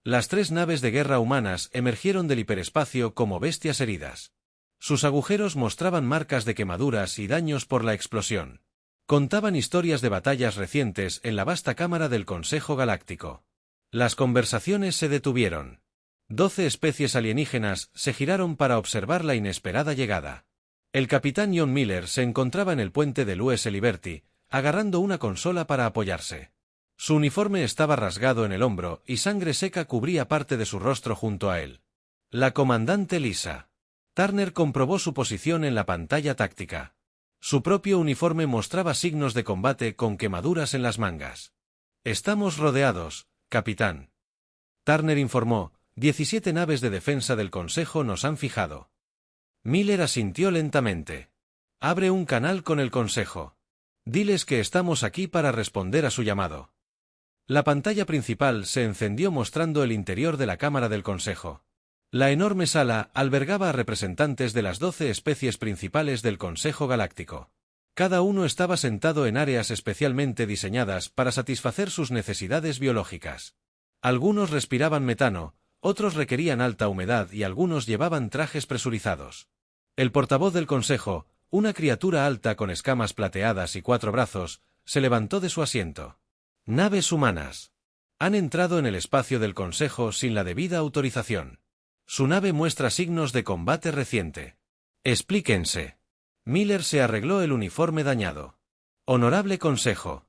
Las 3 naves de guerra humanas emergieron del hiperespacio como bestias heridas. Sus agujeros mostraban marcas de quemaduras y daños por la explosión. Contaban historias de batallas recientes en la vasta cámara del Consejo Galáctico. Las conversaciones se detuvieron. 12 especies alienígenas se giraron para observar la inesperada llegada. El capitán John Miller se encontraba en el puente del US Liberty, agarrando una consola para apoyarse. Su uniforme estaba rasgado en el hombro y sangre seca cubría parte de su rostro junto a él. La comandante Lisa Turner comprobó su posición en la pantalla táctica. Su propio uniforme mostraba signos de combate con quemaduras en las mangas. «Estamos rodeados, capitán», Turner informó. 17 naves de defensa del Consejo nos han fijado. Miller asintió lentamente. «Abre un canal con el Consejo. Diles que estamos aquí para responder a su llamado». La pantalla principal se encendió mostrando el interior de la Cámara del Consejo. La enorme sala albergaba a representantes de las 12 especies principales del Consejo Galáctico. Cada uno estaba sentado en áreas especialmente diseñadas para satisfacer sus necesidades biológicas. Algunos respiraban metano, otros requerían alta humedad y algunos llevaban trajes presurizados. El portavoz del Consejo, una criatura alta con escamas plateadas y 4 brazos, se levantó de su asiento. «Naves humanas. Han entrado en el espacio del Consejo sin la debida autorización. Su nave muestra signos de combate reciente. Explíquense». Miller se arregló el uniforme dañado. «Honorable Consejo.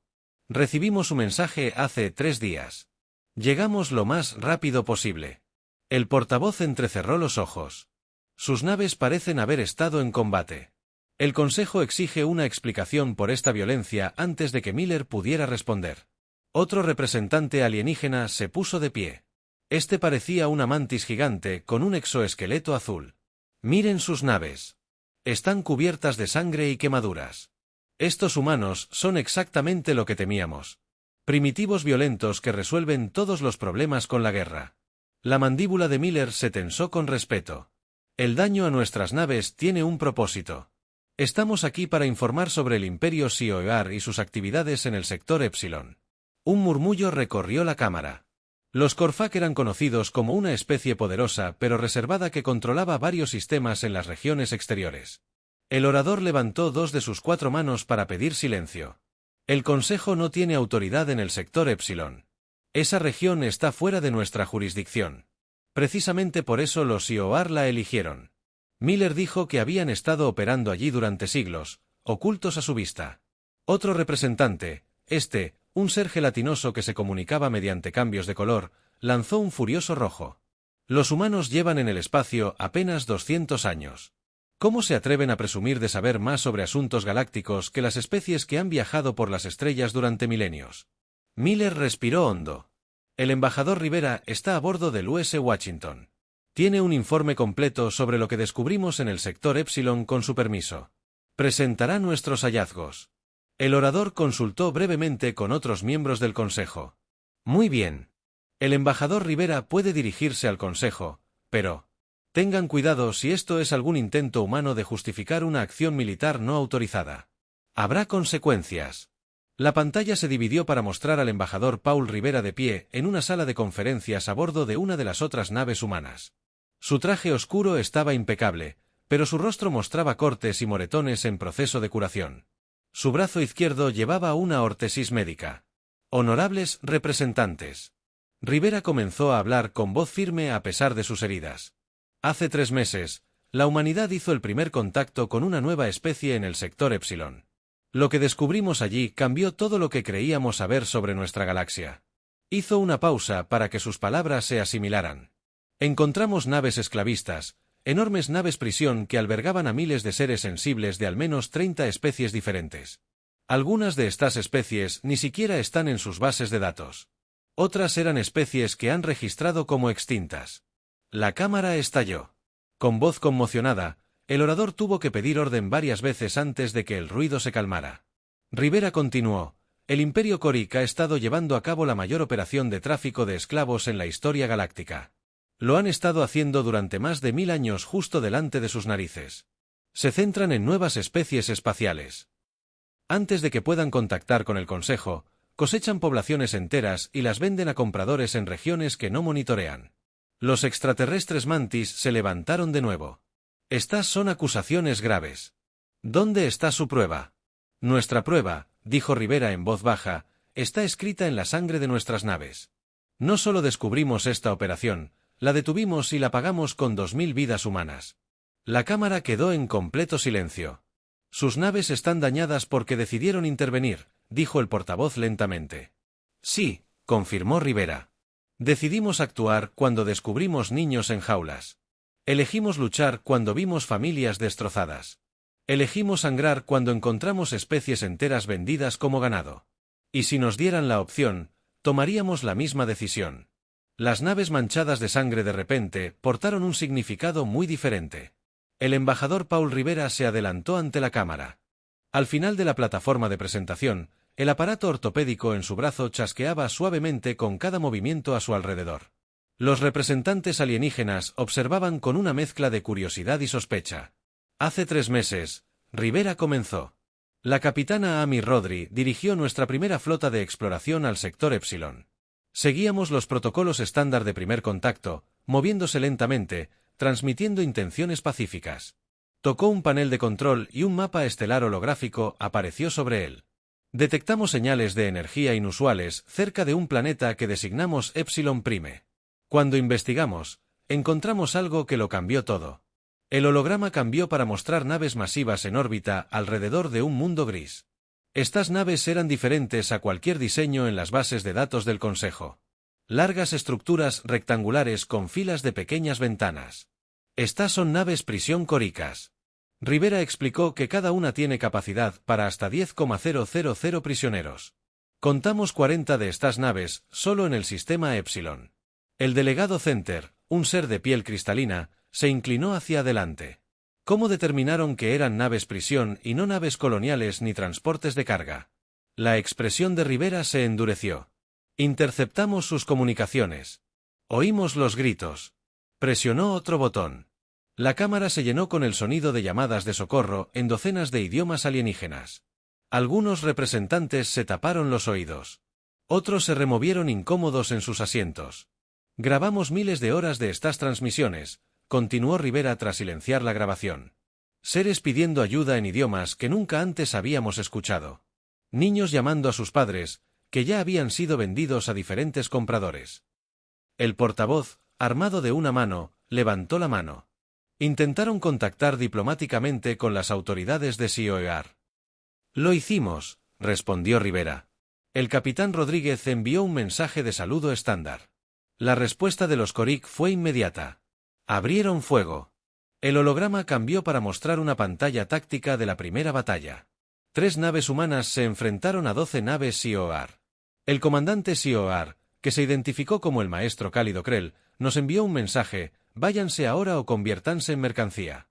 Recibimos su mensaje hace 3 días. Llegamos lo más rápido posible». El portavoz entrecerró los ojos. Sus naves parecen haber estado en combate. El Consejo exige una explicación por esta violencia antes de que Miller pudiera responder. Otro representante alienígena se puso de pie. Este parecía una mantis gigante con un exoesqueleto azul. «Miren sus naves. Están cubiertas de sangre y quemaduras. Estos humanos son exactamente lo que temíamos. Primitivos violentos que resuelven todos los problemas con la guerra». La mandíbula de Miller se tensó con respeto. «El daño a nuestras naves tiene un propósito. Estamos aquí para informar sobre el Imperio Sioear y sus actividades en el sector Epsilon». Un murmullo recorrió la cámara. Los Corfak eran conocidos como una especie poderosa pero reservada que controlaba varios sistemas en las regiones exteriores. El orador levantó 2 de sus 4 manos para pedir silencio. «El Consejo no tiene autoridad en el sector Epsilon. Esa región está fuera de nuestra jurisdicción. Precisamente por eso los Sioar la eligieron». Miller dijo que habían estado operando allí durante siglos, ocultos a su vista. Otro representante, un ser gelatinoso que se comunicaba mediante cambios de color, lanzó un furioso rojo. «Los humanos llevan en el espacio apenas 200 años. ¿Cómo se atreven a presumir de saber más sobre asuntos galácticos que las especies que han viajado por las estrellas durante milenios?» Miller respiró hondo. «El embajador Rivera está a bordo del US Washington. Tiene un informe completo sobre lo que descubrimos en el sector Epsilon con su permiso. Presentará nuestros hallazgos». El orador consultó brevemente con otros miembros del Consejo. «Muy bien. El embajador Rivera puede dirigirse al Consejo, pero tengan cuidado si esto es algún intento humano de justificar una acción militar no autorizada. Habrá consecuencias». La pantalla se dividió para mostrar al embajador Paul Rivera de pie en una sala de conferencias a bordo de una de las otras naves humanas. Su traje oscuro estaba impecable, pero su rostro mostraba cortes y moretones en proceso de curación. Su brazo izquierdo llevaba una órtesis médica. «Honorables representantes». Rivera comenzó a hablar con voz firme a pesar de sus heridas. «Hace 3 meses, la humanidad hizo el primer contacto con una nueva especie en el sector Epsilon. Lo que descubrimos allí cambió todo lo que creíamos saber sobre nuestra galaxia». Hizo una pausa para que sus palabras se asimilaran. «Encontramos naves esclavistas, enormes naves prisión que albergaban a miles de seres sensibles de al menos 30 especies diferentes. Algunas de estas especies ni siquiera están en sus bases de datos. Otras eran especies que han registrado como extintas». La cámara estalló. Con voz conmocionada, el orador tuvo que pedir orden varias veces antes de que el ruido se calmara. Rivera continuó: «El Imperio Coric ha estado llevando a cabo la mayor operación de tráfico de esclavos en la historia galáctica. Lo han estado haciendo durante más de 1000 años justo delante de sus narices. Se centran en nuevas especies espaciales. Antes de que puedan contactar con el Consejo, cosechan poblaciones enteras y las venden a compradores en regiones que no monitorean. Los extraterrestres mantis se levantaron de nuevo. Estas son acusaciones graves. ¿Dónde está su prueba? Nuestra prueba, dijo Rivera en voz baja, está escrita en la sangre de nuestras naves. No solo descubrimos esta operación, la detuvimos y la pagamos con 2000 vidas humanas. La cámara quedó en completo silencio. Sus naves están dañadas porque decidieron intervenir, dijo el portavoz lentamente. Sí, confirmó Rivera. Decidimos actuar cuando descubrimos niños en jaulas. Elegimos luchar cuando vimos familias destrozadas. Elegimos sangrar cuando encontramos especies enteras vendidas como ganado. Y si nos dieran la opción, tomaríamos la misma decisión. Las naves manchadas de sangre de repente portaron un significado muy diferente. El embajador Paul Rivera se adelantó ante la cámara. Al final de la plataforma de presentación, el aparato ortopédico en su brazo chasqueaba suavemente con cada movimiento a su alrededor. Los representantes alienígenas observaban con una mezcla de curiosidad y sospecha. Hace 3 meses, Rivera comenzó. La capitana Amy Rodri dirigió nuestra primera flota de exploración al sector Epsilon. Seguíamos los protocolos estándar de primer contacto, moviéndose lentamente, transmitiendo intenciones pacíficas. Tocó un panel de control y un mapa estelar holográfico apareció sobre él. Detectamos señales de energía inusuales cerca de un planeta que designamos Epsilon Prime. Cuando investigamos, encontramos algo que lo cambió todo. El holograma cambió para mostrar naves masivas en órbita alrededor de un mundo gris. Estas naves eran diferentes a cualquier diseño en las bases de datos del Consejo. Largas estructuras rectangulares con filas de pequeñas ventanas. Estas son naves prisión córicas. Rivera explicó que cada una tiene capacidad para hasta 10,000 prisioneros. Contamos 40 de estas naves solo en el sistema Epsilon. El delegado Center, un ser de piel cristalina, se inclinó hacia adelante. ¿Cómo determinaron que eran naves prisión y no naves coloniales ni transportes de carga? La expresión de Rivera se endureció. Interceptamos sus comunicaciones. Oímos los gritos. Presionó otro botón. La cámara se llenó con el sonido de llamadas de socorro en docenas de idiomas alienígenas. Algunos representantes se taparon los oídos. Otros se removieron incómodos en sus asientos. Grabamos miles de horas de estas transmisiones, continuó Rivera tras silenciar la grabación. Seres pidiendo ayuda en idiomas que nunca antes habíamos escuchado. Niños llamando a sus padres, que ya habían sido vendidos a diferentes compradores. El portavoz, armado de una mano, levantó la mano. Intentaron contactar diplomáticamente con las autoridades de SIOEAR. Lo hicimos, respondió Rivera. El capitán Rodríguez envió un mensaje de saludo estándar. La respuesta de los Korik fue inmediata. Abrieron fuego. El holograma cambió para mostrar una pantalla táctica de la primera batalla. 3 naves humanas se enfrentaron a 12 naves SIOEAR. El comandante SIOEAR, que se identificó como el maestro Cálido Krell, nos envió un mensaje: váyanse ahora o conviértanse en mercancía.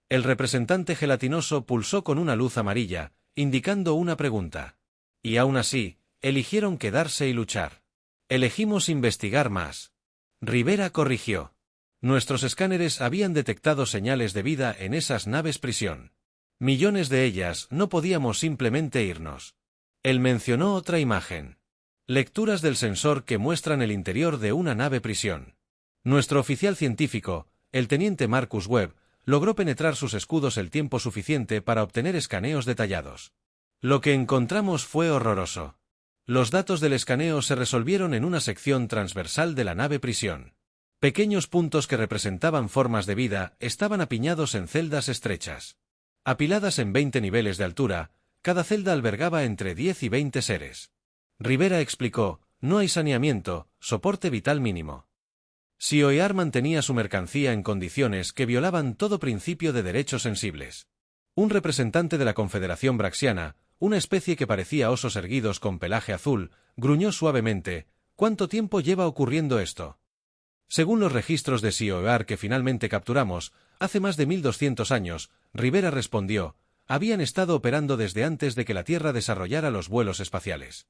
El representante gelatinoso pulsó con una luz amarilla, indicando una pregunta. Y aún así, eligieron quedarse y luchar. Elegimos investigar más. Rivera corrigió. Nuestros escáneres habían detectado señales de vida en esas naves prisión. Millones de ellas, no podíamos simplemente irnos. Él mencionó otra imagen. Lecturas del sensor que muestran el interior de una nave prisión. Nuestro oficial científico, el teniente Marcus Webb, logró penetrar sus escudos el tiempo suficiente para obtener escaneos detallados. Lo que encontramos fue horroroso. Los datos del escaneo se resolvieron en una sección transversal de la nave prisión. Pequeños puntos que representaban formas de vida estaban apiñados en celdas estrechas. Apiladas en 20 niveles de altura, cada celda albergaba entre 10 y 20 seres. Rivera explicó: no hay saneamiento, soporte vital mínimo. SIOEAR mantenía su mercancía en condiciones que violaban todo principio de derechos sensibles. Un representante de la Confederación Braxiana, una especie que parecía osos erguidos con pelaje azul, gruñó suavemente: ¿cuánto tiempo lleva ocurriendo esto? Según los registros de SIOEAR que finalmente capturamos, hace más de 1200 años, Rivera respondió: habían estado operando desde antes de que la Tierra desarrollara los vuelos espaciales.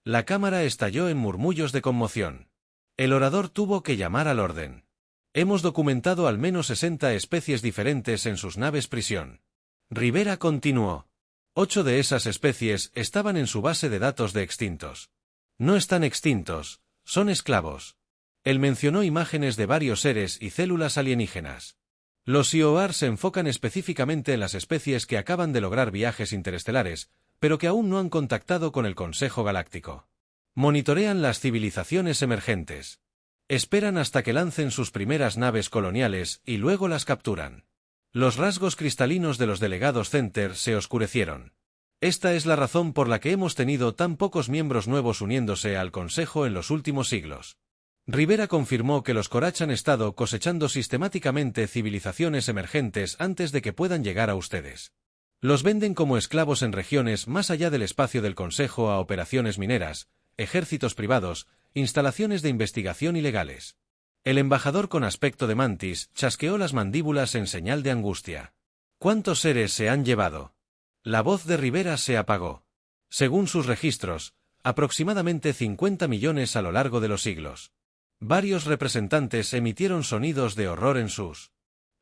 La cámara estalló en murmullos de conmoción. El orador tuvo que llamar al orden. Hemos documentado al menos 60 especies diferentes en sus naves prisión. Rivera continuó. 8 de esas especies estaban en su base de datos de extintos. No están extintos, son esclavos. Él mencionó imágenes de varios seres y células alienígenas. Los IOR se enfocan específicamente en las especies que acaban de lograr viajes interestelares, pero que aún no han contactado con el Consejo Galáctico. Monitorean las civilizaciones emergentes. Esperan hasta que lancen sus primeras naves coloniales y luego las capturan. Los rasgos cristalinos de los delegados Center se oscurecieron. Esta es la razón por la que hemos tenido tan pocos miembros nuevos uniéndose al Consejo en los últimos siglos. Rivera confirmó que los Corach han estado cosechando sistemáticamente civilizaciones emergentes antes de que puedan llegar a ustedes. Los venden como esclavos en regiones más allá del espacio del Consejo a operaciones mineras, ejércitos privados, instalaciones de investigación ilegales. El embajador con aspecto de mantis chasqueó las mandíbulas en señal de angustia. ¿Cuántos seres se han llevado? La voz de Rivera se apagó. Según sus registros, aproximadamente 50 millones a lo largo de los siglos. Varios representantes emitieron sonidos de horror en sus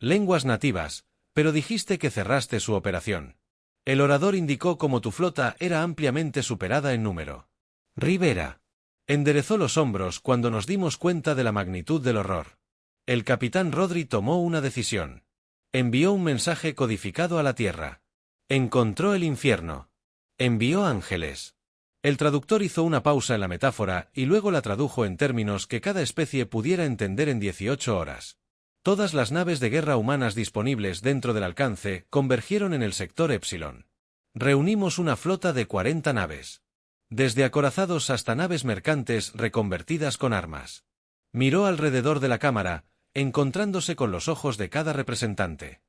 lenguas nativas, pero dijiste que cerraste su operación. El orador indicó cómo tu flota era ampliamente superada en número. Rivera enderezó los hombros cuando nos dimos cuenta de la magnitud del horror. El capitán Rodri tomó una decisión. Envió un mensaje codificado a la Tierra. Encontró el infierno. Envió ángeles. El traductor hizo una pausa en la metáfora y luego la tradujo en términos que cada especie pudiera entender en 18 horas. Todas las naves de guerra humanas disponibles dentro del alcance convergieron en el sector Epsilon. Reunimos una flota de 40 naves. Desde acorazados hasta naves mercantes reconvertidas con armas. Miró alrededor de la cámara, encontrándose con los ojos de cada representante.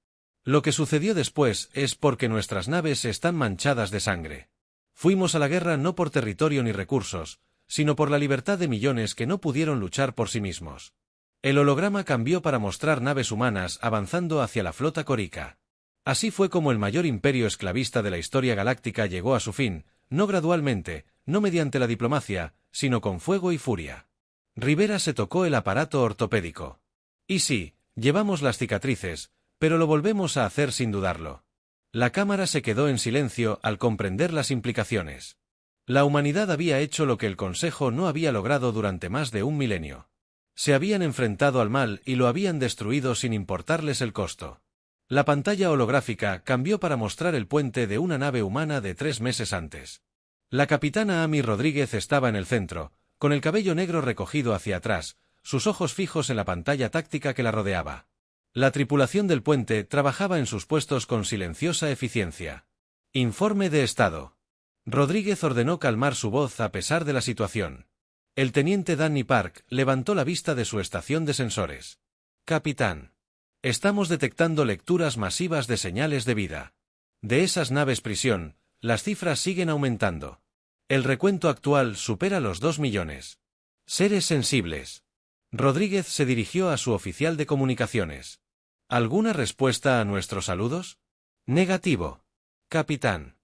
Lo que sucedió después es porque nuestras naves están manchadas de sangre. Fuimos a la guerra no por territorio ni recursos, sino por la libertad de millones que no pudieron luchar por sí mismos. El holograma cambió para mostrar naves humanas avanzando hacia la flota corica. Así fue como el mayor imperio esclavista de la historia galáctica llegó a su fin, no gradualmente, no mediante la diplomacia, sino con fuego y furia. Rivera se tocó el aparato ortopédico. Y sí, llevamos las cicatrices, pero lo volvemos a hacer sin dudarlo. La cámara se quedó en silencio al comprender las implicaciones. La humanidad había hecho lo que el Consejo no había logrado durante más de un milenio. Se habían enfrentado al mal y lo habían destruido sin importarles el costo. La pantalla holográfica cambió para mostrar el puente de una nave humana de 3 meses antes. La capitana Amy Rodríguez estaba en el centro, con el cabello negro recogido hacia atrás, sus ojos fijos en la pantalla táctica que la rodeaba. La tripulación del puente trabajaba en sus puestos con silenciosa eficiencia. Informe de estado. Rodríguez ordenó calmar su voz a pesar de la situación. El teniente Danny Park levantó la vista de su estación de sensores. Capitán. Estamos detectando lecturas masivas de señales de vida. De esas naves prisión, las cifras siguen aumentando. El recuento actual supera los 2 millones. Seres sensibles. Rodríguez se dirigió a su oficial de comunicaciones. ¿Alguna respuesta a nuestros saludos? Negativo. Capitán.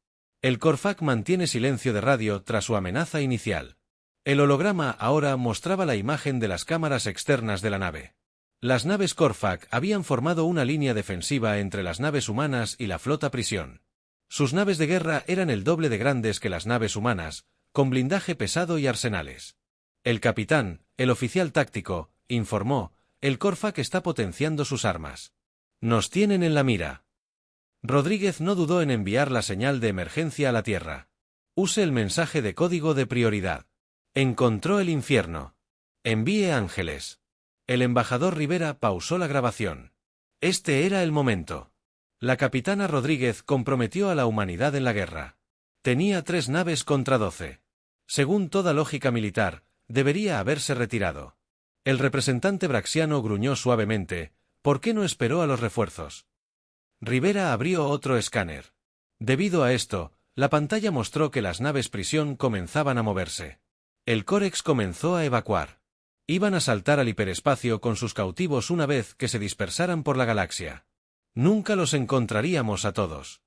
El Corfac mantiene silencio de radio tras su amenaza inicial. El holograma ahora mostraba la imagen de las cámaras externas de la nave. Las naves Corfac habían formado una línea defensiva entre las naves humanas y la flota prisión. Sus naves de guerra eran el doble de grandes que las naves humanas, con blindaje pesado y arsenales. El capitán, el oficial táctico, informó, el Corfac está potenciando sus armas. Nos tienen en la mira. Rodríguez no dudó en enviar la señal de emergencia a la Tierra. Use el mensaje de código de prioridad. Encontró el infierno. Envíe ángeles. El embajador Rivera pausó la grabación. Este era el momento. La capitana Rodríguez comprometió a la humanidad en la guerra. Tenía 3 naves contra 12. Según toda lógica militar, debería haberse retirado. El representante braxiano gruñó suavemente. ¿Por qué no esperó a los refuerzos? Rivera abrió otro escáner. Debido a esto, la pantalla mostró que las naves prisión comenzaban a moverse. El Corex comenzó a evacuar. Iban a saltar al hiperespacio con sus cautivos una vez que se dispersaran por la galaxia. Nunca los encontraríamos a todos.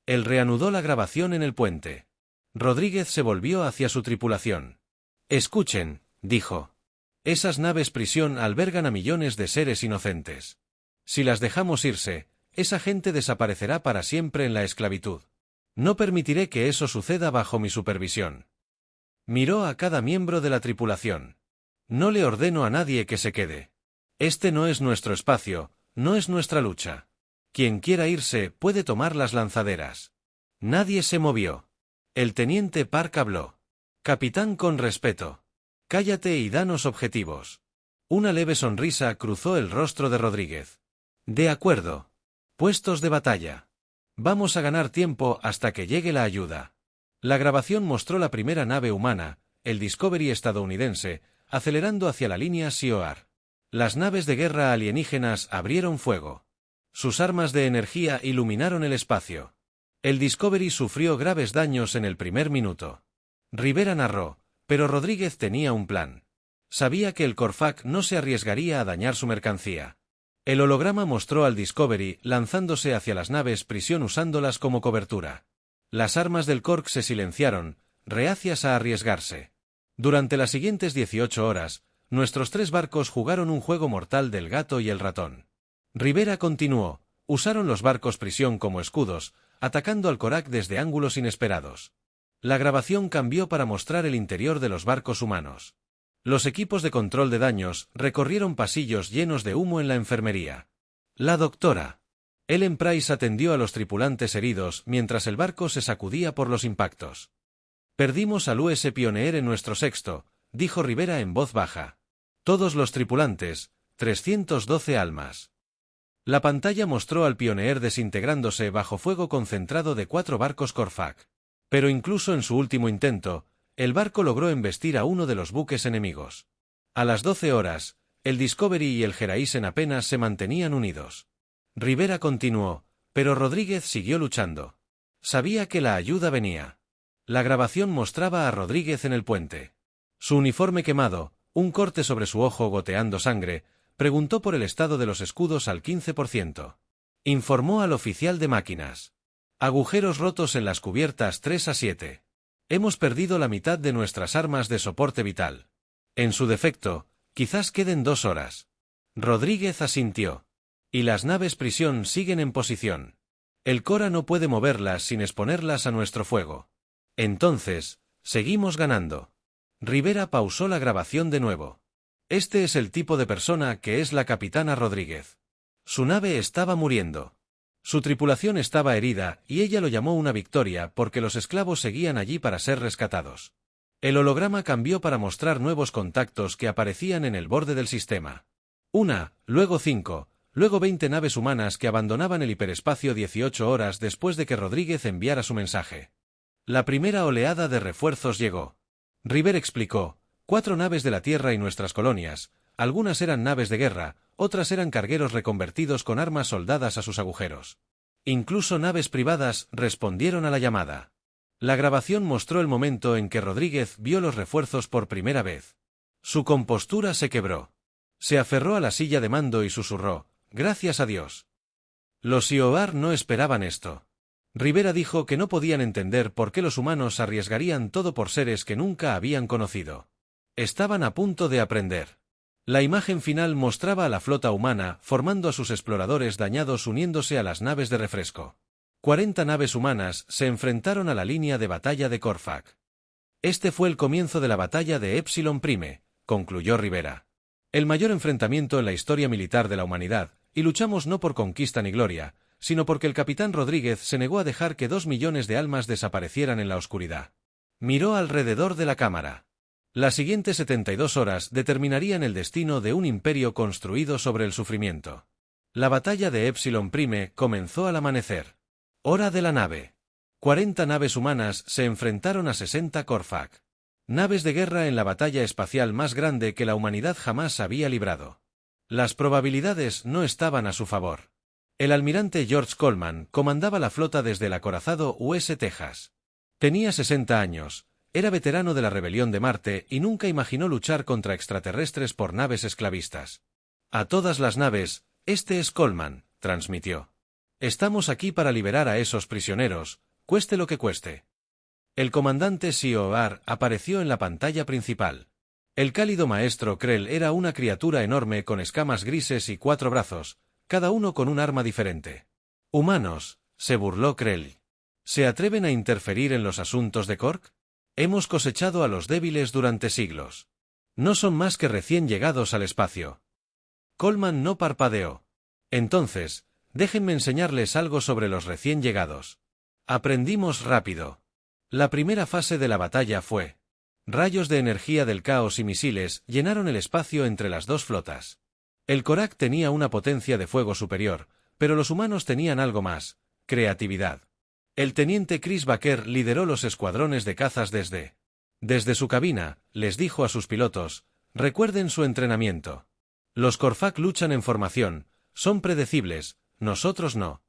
Él reanudó la grabación en el puente. Rodríguez se volvió hacia su tripulación. Escuchen, dijo. Esas naves prisión albergan a millones de seres inocentes. Si las dejamos irse, esa gente desaparecerá para siempre en la esclavitud. No permitiré que eso suceda bajo mi supervisión. Miró a cada miembro de la tripulación. No le ordeno a nadie que se quede. Este no es nuestro espacio, no es nuestra lucha. Quien quiera irse puede tomar las lanzaderas. Nadie se movió. El teniente Park habló. Capitán, con respeto. Cállate y danos objetivos. Una leve sonrisa cruzó el rostro de Rodríguez. De acuerdo. Puestos de batalla. Vamos a ganar tiempo hasta que llegue la ayuda. La grabación mostró la primera nave humana, el Discovery estadounidense, acelerando hacia la línea SIOAR. Las naves de guerra alienígenas abrieron fuego. Sus armas de energía iluminaron el espacio. El Discovery sufrió graves daños en el primer minuto. Rivera narró, pero Rodríguez tenía un plan. Sabía que el Corfac no se arriesgaría a dañar su mercancía. El holograma mostró al Discovery lanzándose hacia las naves prisión usándolas como cobertura. Las armas del Cork se silenciaron, reacias a arriesgarse. Durante las siguientes 18 horas, nuestros 3 barcos jugaron un juego mortal del gato y el ratón. Rivera continuó, usaron los barcos prisión como escudos, atacando al Korak desde ángulos inesperados. La grabación cambió para mostrar el interior de los barcos humanos. Los equipos de control de daños recorrieron pasillos llenos de humo en la enfermería. La doctora Ellen Price atendió a los tripulantes heridos mientras el barco se sacudía por los impactos. Perdimos al US Pioneer en nuestro sexto, dijo Rivera en voz baja. Todos los tripulantes, 312 almas. La pantalla mostró al Pioneer desintegrándose bajo fuego concentrado de 4 barcos Corfac. Pero incluso en su último intento, el barco logró embestir a uno de los buques enemigos. A las 12 horas, el Discovery y el Geraisen apenas se mantenían unidos. Rivera continuó, pero Rodríguez siguió luchando. Sabía que la ayuda venía. La grabación mostraba a Rodríguez en el puente. Su uniforme quemado, un corte sobre su ojo goteando sangre, preguntó por el estado de los escudos al 15%. Informó al oficial de máquinas. Agujeros rotos en las cubiertas 3 a 7. Hemos perdido la mitad de nuestras armas de soporte vital. En su defecto, quizás queden 2 horas. Rodríguez asintió. Y las naves prisión siguen en posición. El Cora no puede moverlas sin exponerlas a nuestro fuego. Entonces, seguimos ganando. Rivera pausó la grabación de nuevo. Este es el tipo de persona que es la capitana Rodríguez. Su nave estaba muriendo. Su tripulación estaba herida y ella lo llamó una victoria porque los esclavos seguían allí para ser rescatados. El holograma cambió para mostrar nuevos contactos que aparecían en el borde del sistema. 1, luego 5, luego 20 naves humanas que abandonaban el hiperespacio 18 horas después de que Rodríguez enviara su mensaje. La primera oleada de refuerzos llegó. River explicó, 4 naves de la Tierra y nuestras colonias, algunas eran naves de guerra, otras eran cargueros reconvertidos con armas soldadas a sus agujeros. Incluso naves privadas respondieron a la llamada. La grabación mostró el momento en que Rodríguez vio los refuerzos por primera vez. Su compostura se quebró. Se aferró a la silla de mando y susurró, «Gracias a Dios». Los SIOAR no esperaban esto. Rivera dijo que no podían entender por qué los humanos arriesgarían todo por seres que nunca habían conocido. Estaban a punto de aprender. La imagen final mostraba a la flota humana formando a sus exploradores dañados uniéndose a las naves de refresco. 40 naves humanas se enfrentaron a la línea de batalla de Corfac. Este fue el comienzo de la batalla de Epsilon Prime, concluyó Rivera. El mayor enfrentamiento en la historia militar de la humanidad, y luchamos no por conquista ni gloria, sino porque el capitán Rodríguez se negó a dejar que 2 millones de almas desaparecieran en la oscuridad. Miró alrededor de la cámara. Las siguientes 72 horas determinarían el destino de un imperio construido sobre el sufrimiento. La batalla de Epsilon Prime comenzó al amanecer. Hora de la nave. 40 naves humanas se enfrentaron a 60 Corfac. Naves de guerra en la batalla espacial más grande que la humanidad jamás había librado. Las probabilidades no estaban a su favor. El almirante George Coleman comandaba la flota desde el acorazado US Texas. Tenía 60 años, era veterano de la rebelión de Marte y nunca imaginó luchar contra extraterrestres por naves esclavistas. A todas las naves, este es Coleman, transmitió. Estamos aquí para liberar a esos prisioneros, cueste lo que cueste. El comandante SIOAR apareció en la pantalla principal. El cálido maestro Krell era una criatura enorme con escamas grises y 4 brazos, cada uno con un arma diferente. Humanos, se burló Krell. ¿Se atreven a interferir en los asuntos de Cork? Hemos cosechado a los débiles durante siglos. No son más que recién llegados al espacio. Coleman no parpadeó. Entonces, déjenme enseñarles algo sobre los recién llegados. Aprendimos rápido. La primera fase de la batalla fue. Rayos de energía del caos y misiles llenaron el espacio entre las dos flotas. El Korak tenía una potencia de fuego superior, pero los humanos tenían algo más: creatividad. El teniente Chris Baker lideró los escuadrones de cazas desde su cabina, les dijo a sus pilotos: recuerden su entrenamiento. Los Corfak luchan en formación, son predecibles, nosotros no.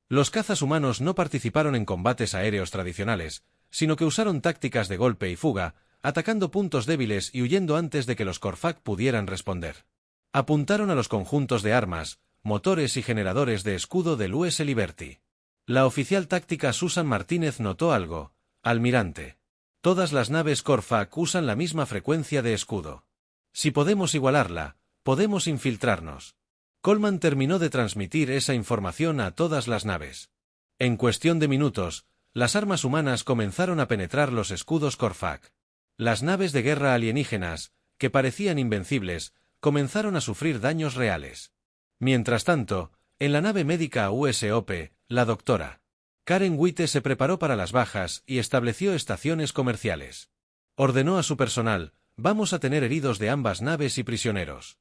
Los cazas humanos no participaron en combates aéreos tradicionales, sino que usaron tácticas de golpe y fuga, atacando puntos débiles y huyendo antes de que los Corfak pudieran responder. Apuntaron a los conjuntos de armas, motores y generadores de escudo del US Liberty. La oficial táctica Susan Martínez notó algo: almirante. Todas las naves Corfak usan la misma frecuencia de escudo. Si podemos igualarla, podemos infiltrarnos. Coleman terminó de transmitir esa información a todas las naves. En cuestión de minutos, las armas humanas comenzaron a penetrar los escudos Corfak. Las naves de guerra alienígenas, que parecían invencibles, comenzaron a sufrir daños reales. Mientras tanto, en la nave médica USOP, la doctora Karen Witte se preparó para las bajas y estableció estaciones comerciales. Ordenó a su personal: vamos a tener heridos de ambas naves y prisioneros.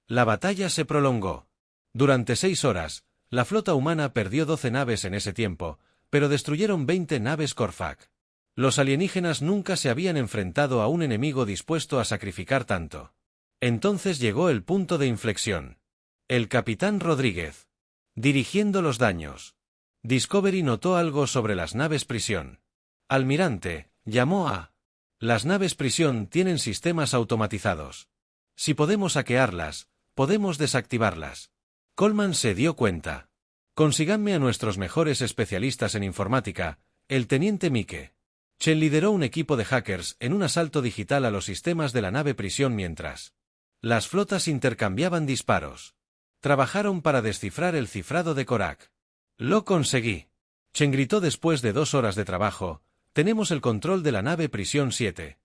La batalla se prolongó. Durante 6 horas, la flota humana perdió 12 naves en ese tiempo, pero destruyeron 20 naves Corfak. Los alienígenas nunca se habían enfrentado a un enemigo dispuesto a sacrificar tanto. Entonces llegó el punto de inflexión. El capitán Rodríguez. Dirigiendo los daños. Discovery notó algo sobre las naves prisión. Almirante, llamó a. Las naves prisión tienen sistemas automatizados. Si podemos hackearlas, podemos desactivarlas. Coleman se dio cuenta. Consíganme a nuestros mejores especialistas en informática, el teniente Mike. Chen lideró un equipo de hackers en un asalto digital a los sistemas de la nave prisión mientras las flotas intercambiaban disparos. Trabajaron para descifrar el cifrado de Korak. Lo conseguí. Chen gritó después de 2 horas de trabajo: tenemos el control de la nave prisión 7.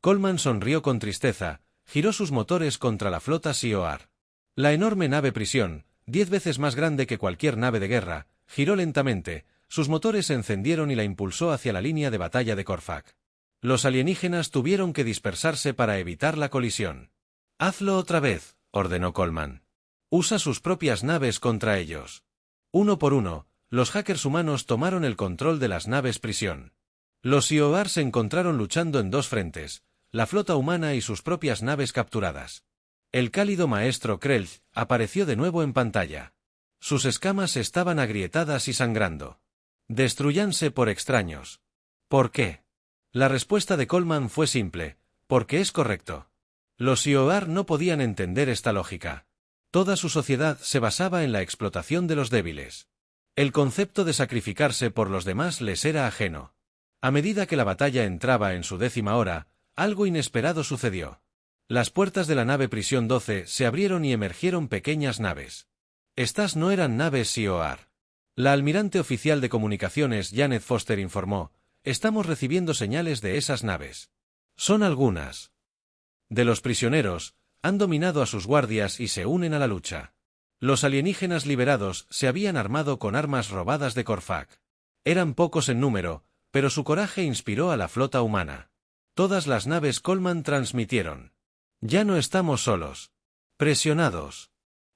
Coleman sonrió con tristeza, giró sus motores contra la flota SIOAR. La enorme nave prisión, 10 veces más grande que cualquier nave de guerra, giró lentamente, sus motores se encendieron y la impulsó hacia la línea de batalla de Corfak. Los alienígenas tuvieron que dispersarse para evitar la colisión. Hazlo otra vez, ordenó Coleman. Usa sus propias naves contra ellos. Uno por uno, los hackers humanos tomaron el control de las naves prisión. Los SIOAR se encontraron luchando en 2 frentes, la flota humana y sus propias naves capturadas. El cálido maestro Krelch apareció de nuevo en pantalla. Sus escamas estaban agrietadas y sangrando. Destruyanse por extraños. ¿Por qué? La respuesta de Coleman fue simple: porque es correcto. Los SIOAR no podían entender esta lógica. Toda su sociedad se basaba en la explotación de los débiles. El concepto de sacrificarse por los demás les era ajeno. A medida que la batalla entraba en su 10ª hora, algo inesperado sucedió. Las puertas de la nave prisión 12 se abrieron y emergieron pequeñas naves. Estas no eran naves SIOAR. La almirante oficial de comunicaciones Janet Foster informó: estamos recibiendo señales de esas naves. Son algunas de los prisioneros, han dominado a sus guardias y se unen a la lucha. Los alienígenas liberados se habían armado con armas robadas de Corfak. Eran pocos en número, pero su coraje inspiró a la flota humana. Todas las naves Coleman transmitieron: ya no estamos solos. Presionados.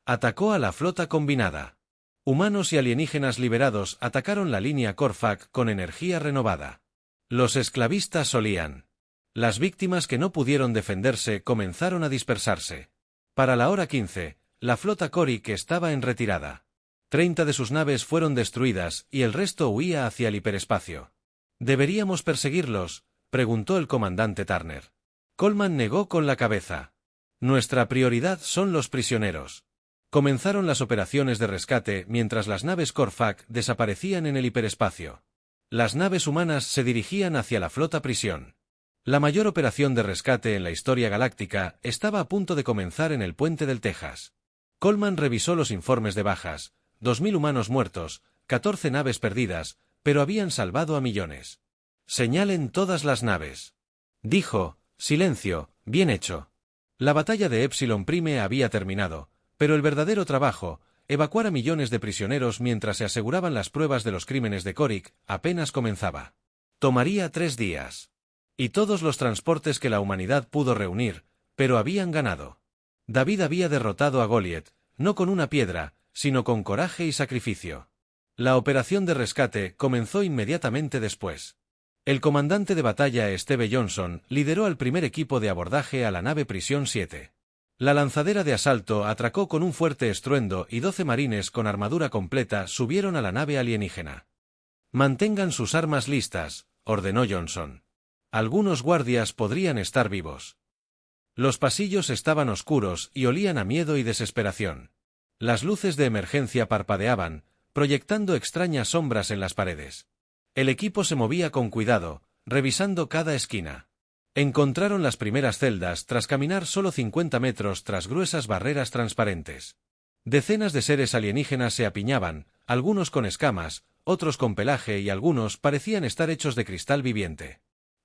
Atacó a la flota combinada. Humanos y alienígenas liberados atacaron la línea Corfak con energía renovada. Los esclavistas solían. Las víctimas que no pudieron defenderse comenzaron a dispersarse. Para la hora 15, la flota Korik estaba en retirada. 30 de sus naves fueron destruidas y el resto huía hacia el hiperespacio. ¿Deberíamos perseguirlos?, preguntó el comandante Turner. Coleman negó con la cabeza. Nuestra prioridad son los prisioneros. Comenzaron las operaciones de rescate mientras las naves Corfak desaparecían en el hiperespacio. Las naves humanas se dirigían hacia la flota prisión. La mayor operación de rescate en la historia galáctica estaba a punto de comenzar en el puente del Texas. Coleman revisó los informes de bajas: 2000 humanos muertos, 14 naves perdidas, pero habían salvado a millones. Señalen todas las naves. Dijo, silencio, bien hecho. La batalla de Epsilon Prime había terminado, pero el verdadero trabajo, evacuar a millones de prisioneros mientras se aseguraban las pruebas de los crímenes de Korik, apenas comenzaba. Tomaría 3 días. Y todos los transportes que la humanidad pudo reunir, pero habían ganado. David había derrotado a Goliath, no con una piedra, sino con coraje y sacrificio. La operación de rescate comenzó inmediatamente después. El comandante de batalla Steve Johnson lideró al primer equipo de abordaje a la nave Prisión 7. La lanzadera de asalto atracó con un fuerte estruendo y 12 marines con armadura completa subieron a la nave alienígena. Mantengan sus armas listas, ordenó Johnson. Algunos guardias podrían estar vivos. Los pasillos estaban oscuros y olían a miedo y desesperación. Las luces de emergencia parpadeaban, proyectando extrañas sombras en las paredes. El equipo se movía con cuidado, revisando cada esquina. Encontraron las primeras celdas tras caminar solo 50 metros tras gruesas barreras transparentes. Decenas de seres alienígenas se apiñaban, algunos con escamas, otros con pelaje y algunos parecían estar hechos de cristal viviente.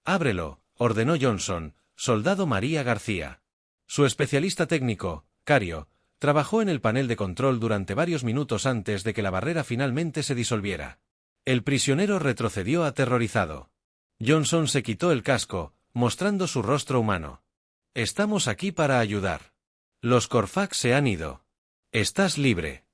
«Ábrelo», ordenó Johnson, soldado María García. Su especialista técnico, Cario, trabajó en el panel de control durante varios minutos antes de que la barrera finalmente se disolviera. El prisionero retrocedió aterrorizado. Johnson se quitó el casco, mostrando su rostro humano. «Estamos aquí para ayudar. Los Corfax se han ido. Estás libre».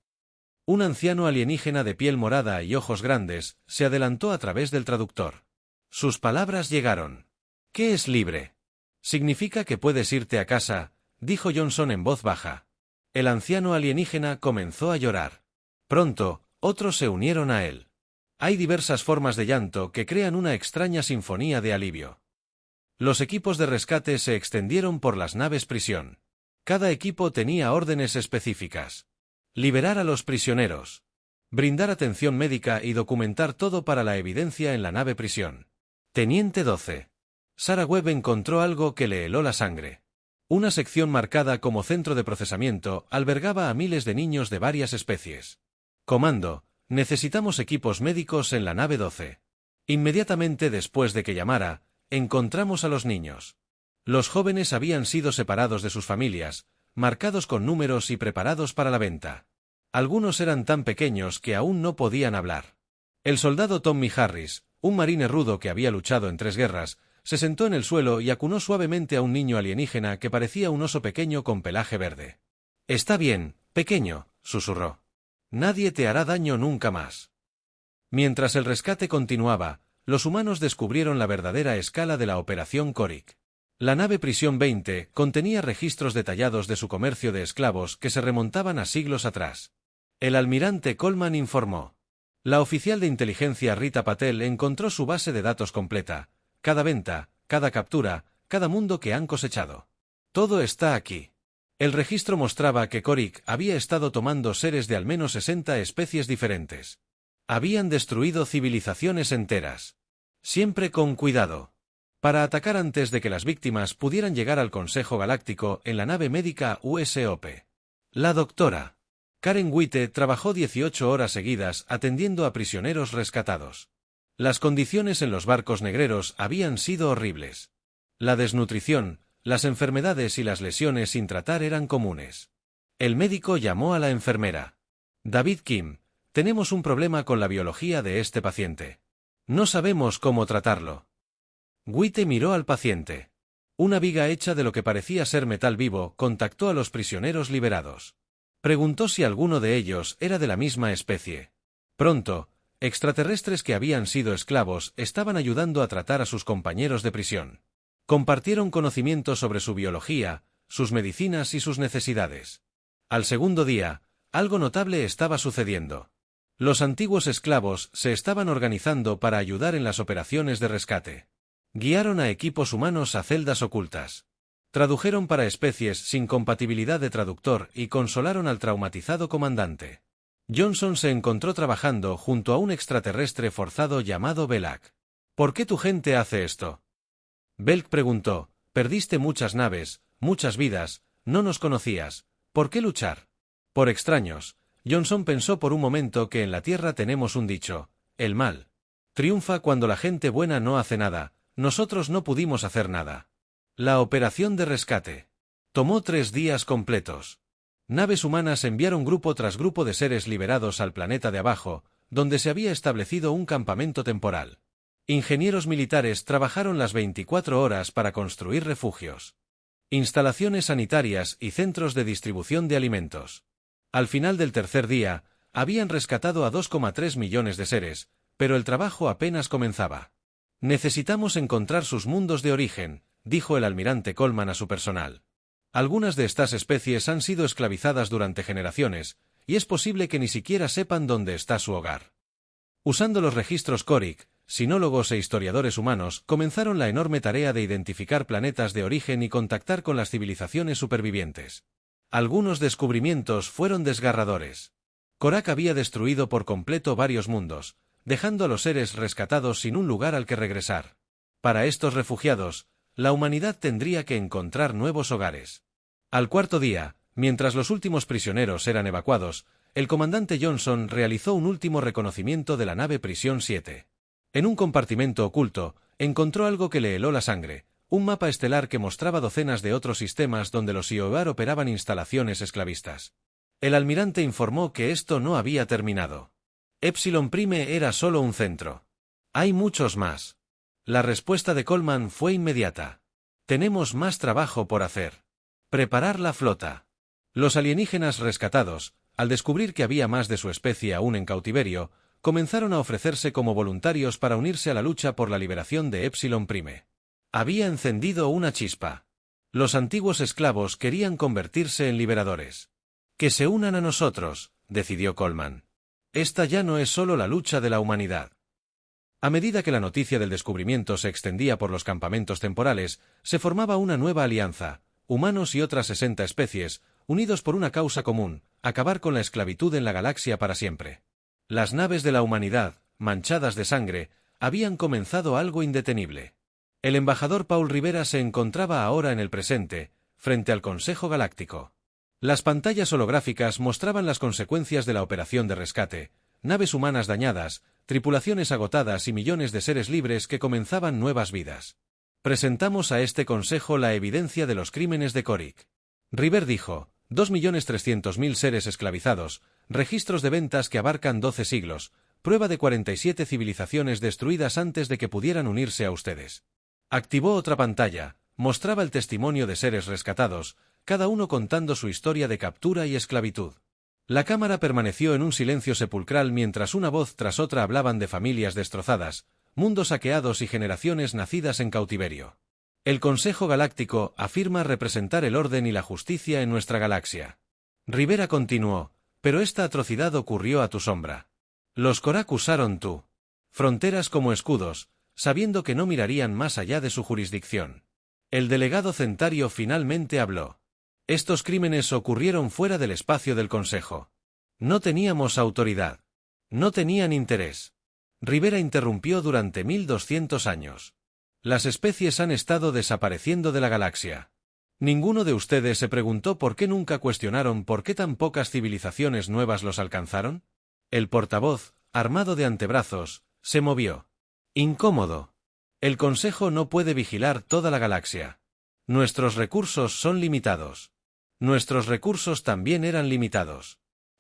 Un anciano alienígena de piel morada y ojos grandes se adelantó a través del traductor. Sus palabras llegaron. «¿Qué es libre?» «Significa que puedes irte a casa», dijo Johnson en voz baja. El anciano alienígena comenzó a llorar. Pronto, otros se unieron a él. Hay diversas formas de llanto que crean una extraña sinfonía de alivio. Los equipos de rescate se extendieron por las naves prisión. Cada equipo tenía órdenes específicas. Liberar a los prisioneros. Brindar atención médica y documentar todo para la evidencia en la nave prisión. Teniente 12. Sarah Webb encontró algo que le heló la sangre. Una sección marcada como centro de procesamiento albergaba a miles de niños de varias especies. Comando, necesitamos equipos médicos en la nave 12. Inmediatamente después de que llamara, encontramos a los niños. Los jóvenes habían sido separados de sus familias, marcados con números y preparados para la venta. Algunos eran tan pequeños que aún no podían hablar. El soldado Tommy Harris, un marine rudo que había luchado en 3 guerras, se sentó en el suelo y acunó suavemente a un niño alienígena que parecía un oso pequeño con pelaje verde. «Está bien, pequeño», susurró. «Nadie te hará daño nunca más». Mientras el rescate continuaba, los humanos descubrieron la verdadera escala de la Operación Korik. La nave Prisión 20 contenía registros detallados de su comercio de esclavos que se remontaban a siglos atrás. El almirante Coleman informó. La oficial de inteligencia Rita Patel encontró su base de datos completa. Cada venta, cada captura, cada mundo que han cosechado. Todo está aquí. El registro mostraba que Korik había estado tomando seres de al menos 60 especies diferentes. Habían destruido civilizaciones enteras. Siempre con cuidado. Para atacar antes de que las víctimas pudieran llegar al Consejo Galáctico en la nave médica USOP. La doctora Karen Witte trabajó 18 horas seguidas atendiendo a prisioneros rescatados. Las condiciones en los barcos negreros habían sido horribles. La desnutrición, las enfermedades y las lesiones sin tratar eran comunes. El médico llamó a la enfermera. «David Kim, tenemos un problema con la biología de este paciente. No sabemos cómo tratarlo». Witte miró al paciente. Una viga hecha de lo que parecía ser metal vivo contactó a los prisioneros liberados. Preguntó si alguno de ellos era de la misma especie. Pronto, extraterrestres que habían sido esclavos estaban ayudando a tratar a sus compañeros de prisión. Compartieron conocimientos sobre su biología, sus medicinas y sus necesidades. Al segundo día, algo notable estaba sucediendo. Los antiguos esclavos se estaban organizando para ayudar en las operaciones de rescate. Guiaron a equipos humanos a celdas ocultas. Tradujeron para especies sin compatibilidad de traductor y consolaron al traumatizado comandante. Johnson se encontró trabajando junto a un extraterrestre forzado llamado Belak. «¿Por qué tu gente hace esto?» Belk preguntó. «Perdiste muchas naves, muchas vidas, no nos conocías. ¿Por qué luchar?» «Por extraños». Johnson pensó por un momento que en la Tierra tenemos un dicho: «El mal Triunfa cuando la gente buena no hace nada, nosotros no pudimos hacer nada. La operación de rescate tomó 3 días completos. Naves humanas enviaron grupo tras grupo de seres liberados al planeta de abajo, donde se había establecido un campamento temporal. Ingenieros militares trabajaron las 24 horas para construir refugios, instalaciones sanitarias y centros de distribución de alimentos. Al final del tercer día, habían rescatado a 2,3 millones de seres, pero el trabajo apenas comenzaba. Necesitamos encontrar sus mundos de origen, dijo el almirante Coleman a su personal. Algunas de estas especies han sido esclavizadas durante generaciones, y es posible que ni siquiera sepan dónde está su hogar. Usando los registros Korik, sinólogos e historiadores humanos comenzaron la enorme tarea de identificar planetas de origen y contactar con las civilizaciones supervivientes. Algunos descubrimientos fueron desgarradores. Korak había destruido por completo varios mundos, dejando a los seres rescatados sin un lugar al que regresar. Para estos refugiados, la humanidad tendría que encontrar nuevos hogares. Al cuarto día, mientras los últimos prisioneros eran evacuados, el comandante Johnson realizó un último reconocimiento de la nave Prisión 7. En un compartimento oculto, encontró algo que le heló la sangre, un mapa estelar que mostraba docenas de otros sistemas donde los IOER operaban instalaciones esclavistas. El almirante informó que esto no había terminado. Epsilon Prime era solo un centro. Hay muchos más. La respuesta de Coleman fue inmediata. Tenemos más trabajo por hacer. Preparar la flota. Los alienígenas rescatados, al descubrir que había más de su especie aún en cautiverio, comenzaron a ofrecerse como voluntarios para unirse a la lucha por la liberación de Epsilon Prime. Había encendido una chispa. Los antiguos esclavos querían convertirse en liberadores. Que se unan a nosotros, decidió Coleman. Esta ya no es solo la lucha de la humanidad. A medida que la noticia del descubrimiento se extendía por los campamentos temporales, se formaba una nueva alianza, humanos y otras 60 especies, unidos por una causa común, acabar con la esclavitud en la galaxia para siempre. Las naves de la humanidad, manchadas de sangre, habían comenzado algo indetenible. El embajador Paul Rivera se encontraba ahora en el presente, frente al Consejo Galáctico. Las pantallas holográficas mostraban las consecuencias de la operación de rescate, naves humanas dañadas, tripulaciones agotadas y millones de seres libres que comenzaban nuevas vidas. Presentamos a este Consejo la evidencia de los crímenes de Korik. River dijo, 2.300.000 seres esclavizados, registros de ventas que abarcan 12 siglos, prueba de 47 civilizaciones destruidas antes de que pudieran unirse a ustedes. Activó otra pantalla, mostraba el testimonio de seres rescatados, cada uno contando su historia de captura y esclavitud. La cámara permaneció en un silencio sepulcral mientras una voz tras otra hablaban de familias destrozadas, mundos saqueados y generaciones nacidas en cautiverio. El Consejo Galáctico afirma representar el orden y la justicia en nuestra galaxia. Rivera continuó, pero esta atrocidad ocurrió a tu sombra. Los Korak usaron tu fronteras como escudos, sabiendo que no mirarían más allá de su jurisdicción. El delegado Centario finalmente habló. Estos crímenes ocurrieron fuera del espacio del Consejo. No teníamos autoridad. No tenían interés. Rivera interrumpió durante 1200 años. Las especies han estado desapareciendo de la galaxia. ¿Ninguno de ustedes se preguntó por qué nunca cuestionaron por qué tan pocas civilizaciones nuevas los alcanzaron? El portavoz, armado de antebrazos, se movió. Incómodo. El Consejo no puede vigilar toda la galaxia. Nuestros recursos son limitados. Nuestros recursos también eran limitados.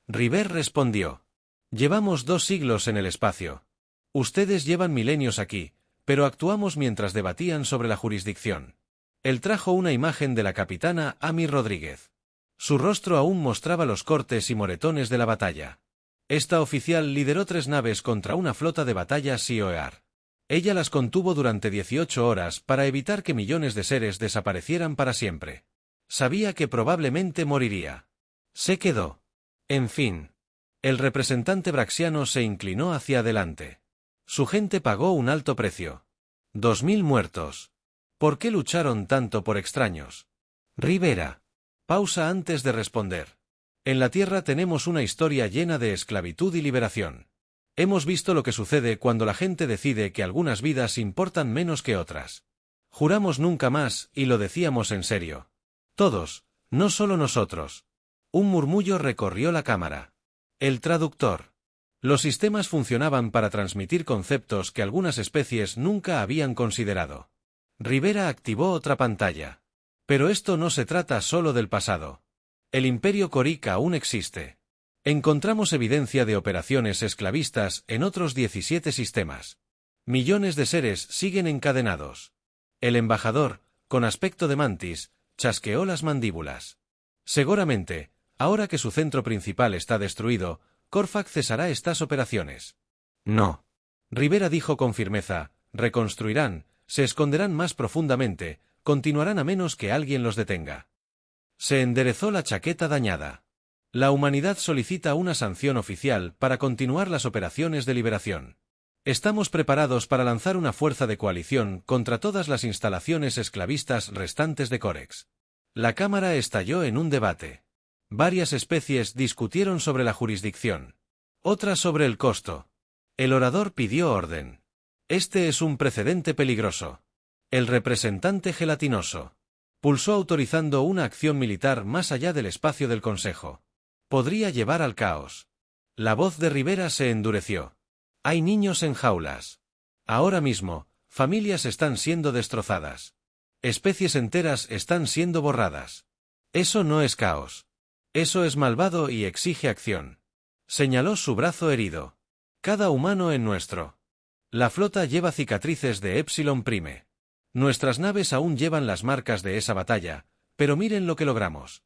River respondió. Llevamos 2 siglos en el espacio. Ustedes llevan milenios aquí, pero actuamos mientras debatían sobre la jurisdicción. Él trajo una imagen de la capitana Amy Rodríguez. Su rostro aún mostraba los cortes y moretones de la batalla. Esta oficial lideró 3 naves contra una flota de batalla IOER. Ella las contuvo durante 18 horas para evitar que millones de seres desaparecieran para siempre. Sabía que probablemente moriría. Se quedó. En fin. El representante braxiano se inclinó hacia adelante. Su gente pagó un alto precio. 2000 muertos. ¿Por qué lucharon tanto por extraños? Rivera. Pausa antes de responder. En la Tierra tenemos una historia llena de esclavitud y liberación. Hemos visto lo que sucede cuando la gente decide que algunas vidas importan menos que otras. Juramos nunca más, y lo decíamos en serio. Todos, no solo nosotros. Un murmullo recorrió la cámara. El traductor. Los sistemas funcionaban para transmitir conceptos que algunas especies nunca habían considerado. Rivera activó otra pantalla. Pero esto no se trata solo del pasado. El Imperio Korik aún existe. Encontramos evidencia de operaciones esclavistas en otros 17 sistemas. Millones de seres siguen encadenados. El embajador, con aspecto de mantis, chasqueó las mandíbulas. Seguramente, ahora que su centro principal está destruido, Corfac cesará estas operaciones. No. Rivera dijo con firmeza, reconstruirán, se esconderán más profundamente, continuarán a menos que alguien los detenga. Se enderezó la chaqueta dañada. La humanidad solicita una sanción oficial para continuar las operaciones de liberación. Estamos preparados para lanzar una fuerza de coalición contra todas las instalaciones esclavistas restantes de Corex. La Cámara estalló en un debate. Varias especies discutieron sobre la jurisdicción. Otras sobre el costo. El orador pidió orden. Este es un precedente peligroso. El representante gelatinoso pulsó autorizando una acción militar más allá del espacio del Consejo. Podría llevar al caos. La voz de Rivera se endureció. Hay niños en jaulas. Ahora mismo, familias están siendo destrozadas. Especies enteras están siendo borradas. Eso no es caos. Eso es malvado y exige acción. Señaló su brazo herido. Cada humano en nuestro. La flota lleva cicatrices de Epsilon Prime. Nuestras naves aún llevan las marcas de esa batalla, pero miren lo que logramos.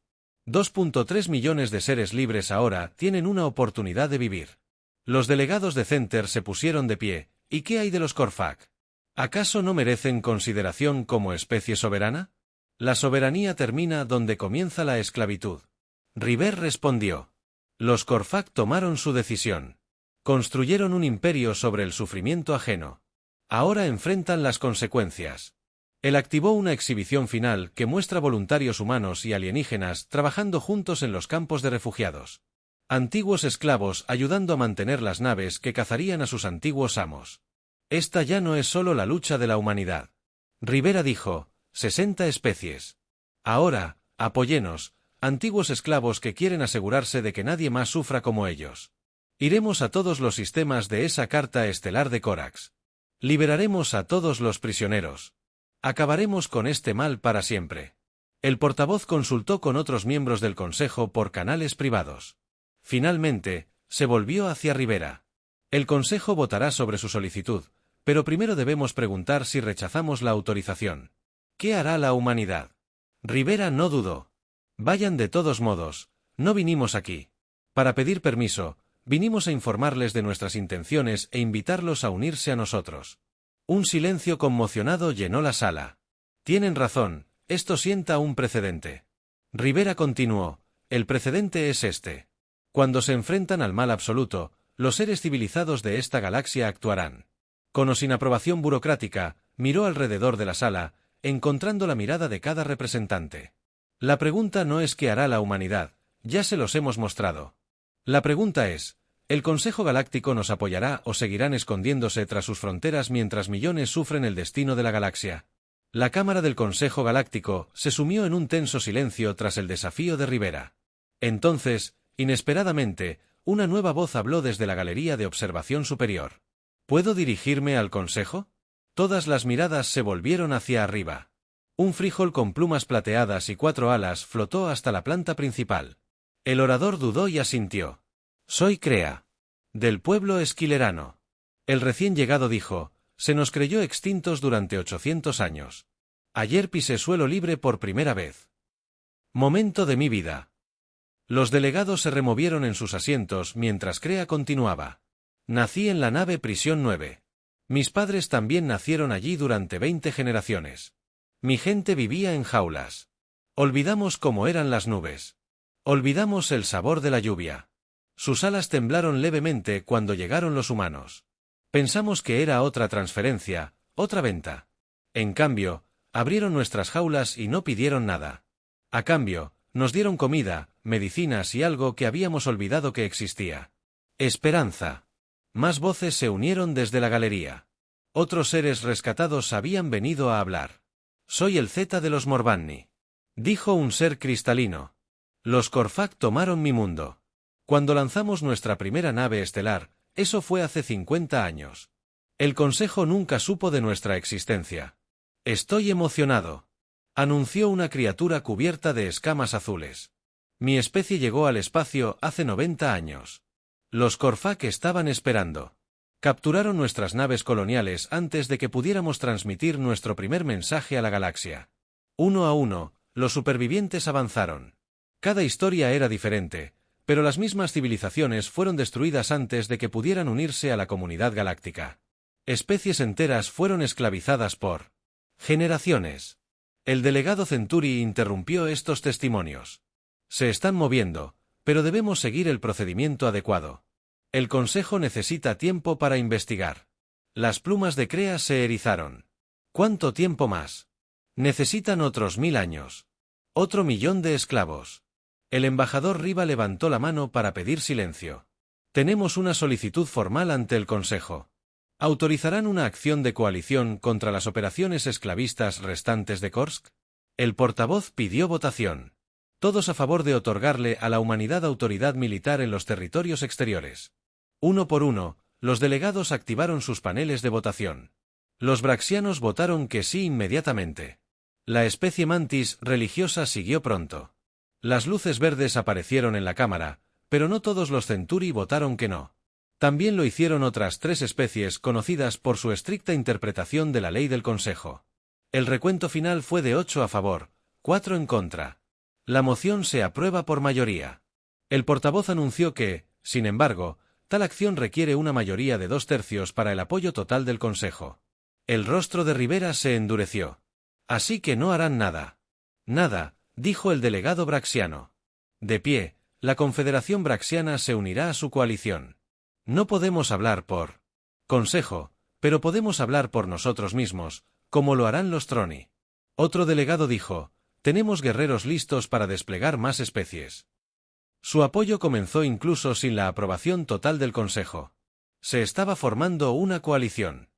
2.3 millones de seres libres ahora tienen una oportunidad de vivir. Los delegados de Center se pusieron de pie. ¿Y qué hay de los Corfac? ¿Acaso no merecen consideración como especie soberana? La soberanía termina donde comienza la esclavitud. River respondió. Los Corfac tomaron su decisión. Construyeron un imperio sobre el sufrimiento ajeno. Ahora enfrentan las consecuencias. Él activó una exhibición final que muestra voluntarios humanos y alienígenas trabajando juntos en los campos de refugiados. Antiguos esclavos ayudando a mantener las naves que cazarían a sus antiguos amos. Esta ya no es solo la lucha de la humanidad. Rivera dijo, 60 especies. Ahora, apóyenos, antiguos esclavos que quieren asegurarse de que nadie más sufra como ellos. Iremos a todos los sistemas de esa carta estelar de Corax. Liberaremos a todos los prisioneros. Acabaremos con este mal para siempre. El portavoz consultó con otros miembros del Consejo por canales privados. Finalmente, se volvió hacia Rivera. El Consejo votará sobre su solicitud, pero primero debemos preguntar si rechazamos la autorización. ¿Qué hará la humanidad? Rivera no dudó. Vayan de todos modos, no vinimos aquí para pedir permiso, vinimos a informarles de nuestras intenciones e invitarlos a unirse a nosotros. Un silencio conmocionado llenó la sala. Tienen razón, esto sienta un precedente. Rivera continuó, el precedente es este. Cuando se enfrentan al mal absoluto, los seres civilizados de esta galaxia actuarán. Con o sin aprobación burocrática, miró alrededor de la sala, encontrando la mirada de cada representante. La pregunta no es qué hará la humanidad, ya se los hemos mostrado. La pregunta es, ¿el Consejo Galáctico nos apoyará o seguirán escondiéndose tras sus fronteras mientras millones sufren el destino de la galaxia? La Cámara del Consejo Galáctico se sumió en un tenso silencio tras el desafío de Rivera. Entonces, inesperadamente, una nueva voz habló desde la galería de observación superior. ¿Puedo dirigirme al Consejo? Todas las miradas se volvieron hacia arriba. Un frijol con plumas plateadas y 4 alas flotó hasta la planta principal. El orador dudó y asintió. Soy Crea. Del pueblo esquilerano. El recién llegado dijo, se nos creyó extintos durante 800 años. Ayer pisé suelo libre por primera vez. Momento de mi vida. Los delegados se removieron en sus asientos mientras Crea continuaba. Nací en la nave Prisión 9. Mis padres también nacieron allí durante 20 generaciones. Mi gente vivía en jaulas. Olvidamos cómo eran las nubes. Olvidamos el sabor de la lluvia. Sus alas temblaron levemente cuando llegaron los humanos. Pensamos que era otra transferencia, otra venta. En cambio, abrieron nuestras jaulas y no pidieron nada. A cambio, nos dieron comida, medicinas y algo que habíamos olvidado que existía. Esperanza. Más voces se unieron desde la galería. Otros seres rescatados habían venido a hablar. Soy el Zeta de los Morvanni. Dijo un ser cristalino. Los Corfac tomaron mi mundo. Cuando lanzamos nuestra primera nave estelar, Eso fue hace 50 años. El Consejo nunca supo de nuestra existencia. Estoy emocionado, anunció una criatura cubierta de escamas azules. Mi especie llegó al espacio hace 90 años. Los Corfak estaban esperando. Capturaron nuestras naves coloniales antes de que pudiéramos transmitir nuestro primer mensaje a la galaxia. Uno a uno, los supervivientes avanzaron. Cada historia era diferente, pero las mismas civilizaciones fueron destruidas antes de que pudieran unirse a la comunidad galáctica. Especies enteras fueron esclavizadas por generaciones. El delegado Centuri interrumpió estos testimonios. Se están moviendo, pero debemos seguir el procedimiento adecuado. El Consejo necesita tiempo para investigar. Las plumas de Crea se erizaron. ¿Cuánto tiempo más? Necesitan otros 1000 años. Otro 1.000.000 de esclavos. El embajador Riva levantó la mano para pedir silencio. Tenemos una solicitud formal ante el Consejo. ¿Autorizarán una acción de coalición contra las operaciones esclavistas restantes de Korsk? El portavoz pidió votación. Todos a favor de otorgarle a la humanidad autoridad militar en los territorios exteriores. Uno por uno, los delegados activaron sus paneles de votación. Los braxianos votaron que sí inmediatamente. La especie mantis religiosa siguió pronto. Las luces verdes aparecieron en la cámara, pero no todos los Centuri votaron que no. También lo hicieron otras 3 especies conocidas por su estricta interpretación de la ley del Consejo. El recuento final fue de 8 a favor, 4 en contra. La moción se aprueba por mayoría. El portavoz anunció que, sin embargo, tal acción requiere una mayoría de 2/3 para el apoyo total del Consejo. El rostro de Rivera se endureció. Así que no harán nada. Nada, dijo el delegado braxiano. De pie, la Confederación Braxiana se unirá a su coalición. No podemos hablar por Consejo, pero podemos hablar por nosotros mismos, como lo harán los Troni. Otro delegado dijo, tenemos guerreros listos para desplegar más especies. Su apoyo comenzó incluso sin la aprobación total del Consejo. Se estaba formando una coalición.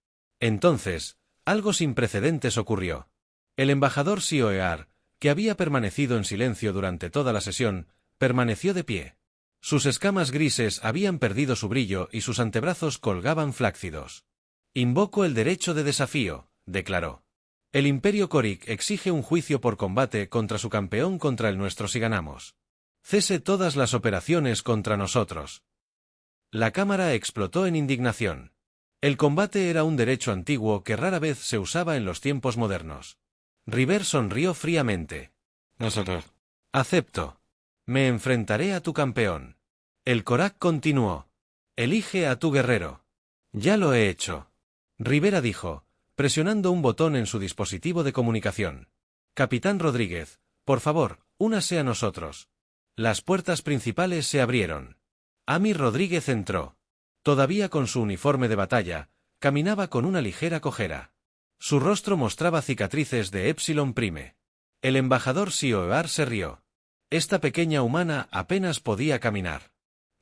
Entonces, algo sin precedentes ocurrió. El embajador Sioear, que había permanecido en silencio durante toda la sesión, permaneció de pie. Sus escamas grises habían perdido su brillo y sus antebrazos colgaban flácidos. Invoco el derecho de desafío, declaró. El Imperio Korik exige un juicio por combate contra su campeón contra el nuestro si ganamos. Cese todas las operaciones contra nosotros. La cámara explotó en indignación. El combate era un derecho antiguo que rara vez se usaba en los tiempos modernos. River sonrió fríamente. Nosotros. Acepto. Me enfrentaré a tu campeón. El Korak continuó. Elige a tu guerrero. Ya lo he hecho. Rivera dijo, presionando un botón en su dispositivo de comunicación. Capitán Rodríguez, por favor, únase a nosotros. Las puertas principales se abrieron. Amir Rodríguez entró. Todavía con su uniforme de batalla, caminaba con una ligera cojera. Su rostro mostraba cicatrices de Epsilon Prime. El embajador Sioear se rió. Esta pequeña humana apenas podía caminar.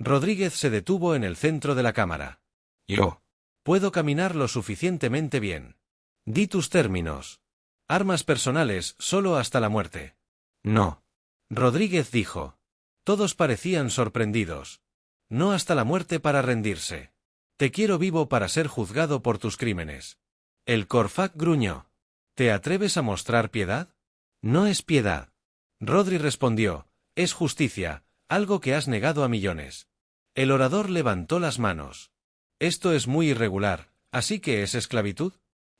Rodríguez se detuvo en el centro de la cámara. Yo. Puedo caminar lo suficientemente bien. Di tus términos. Armas personales solo hasta la muerte. No. Rodríguez dijo. Todos parecían sorprendidos. No hasta la muerte para rendirse. Te quiero vivo para ser juzgado por tus crímenes. El Corfak gruñó. ¿Te atreves a mostrar piedad? No es piedad. Rodri respondió, es justicia, algo que has negado a millones. El orador levantó las manos. Esto es muy irregular, ¿así que es esclavitud?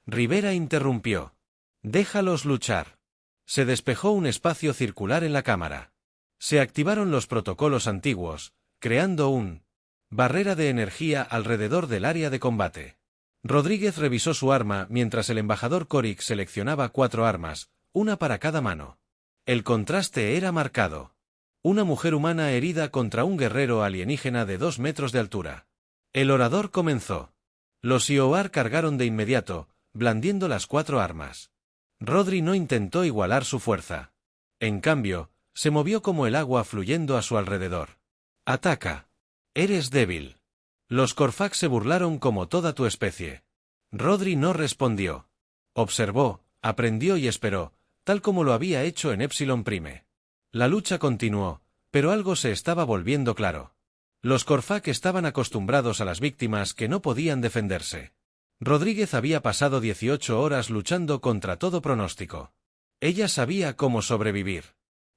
Rivera interrumpió. Déjalos luchar. Se despejó un espacio circular en la cámara. Se activaron los protocolos antiguos, creando un barrera de energía alrededor del área de combate. Rodríguez revisó su arma mientras el embajador Korik seleccionaba 4 armas, una para cada mano. El contraste era marcado. Una mujer humana herida contra un guerrero alienígena de 2 metros de altura. El orador comenzó. Los Sioar cargaron de inmediato, blandiendo las 4 armas. Rodri no intentó igualar su fuerza. En cambio, se movió como el agua fluyendo a su alrededor. Ataca. Eres débil. Los Corfak se burlaron como toda tu especie. Rodri no respondió. Observó, aprendió y esperó, tal como lo había hecho en Epsilon Prime. La lucha continuó, pero algo se estaba volviendo claro. Los Corfac estaban acostumbrados a las víctimas que no podían defenderse. Rodríguez había pasado 18 horas luchando contra todo pronóstico. Ella sabía cómo sobrevivir.